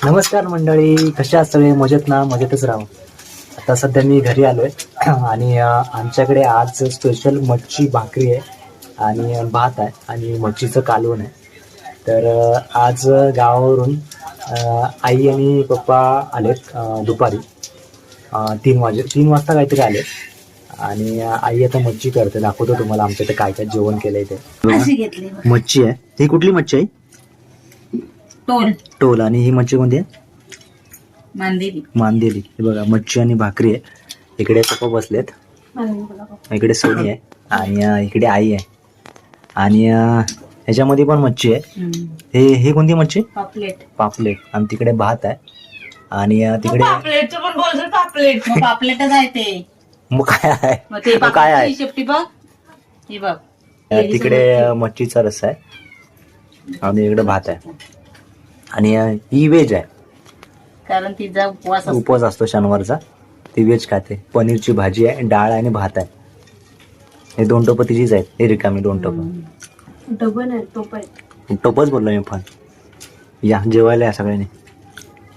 नमस्कार मंडळी, कशा आहात सगळे? मजेत ना? मजेतच राहू. आता सध्या मी घरी आलोय आणि आमच्याकडे आज स्पेशल मच्छी भाकरी आहे आणि भात आहे आणि मच्छीचं कालवण आहे. तर आज गावावरून आई आणि पप्पा आलेत दुपारी 3 वाजता काहीतरी आले आणि आई आता मच्छी करते. दाखवतो तुम्हाला आमच्या इथे काय काय जेवण केलंय ते. मच्छी आहे. ही कुठली मच्छी आहे? टोल. आणि ही मच्छी कोणती आहे? मांदेली. हे बघा, मच्छी आणि भाकरी आहे. इकडे पप्पा बसलेत, इकडे सोनी आहे आणि इकडे आई आहे आणि ह्याच्यामध्ये पण मच्छी आहे. हे कोणती मच्छी? पापलेट. आणि तिकडे भात आहे आणि तिकडे मग काय आहे तिकडे मच्छीचा रस्सा आहे आणि इकडे भात आहे आणि ही व्हेज आहे कारण तिचा उपवास असतो शनिवारचा. ती व्हेज खाते. पनीरची भाजी आहे, डाळ आहे आणि भात आहे. हे 2 टोपं तिचीच आहेत. हे रिकामी 2 टोपं. टोपच बोललो मी पण. या जेवायला या सगळ्यांनी.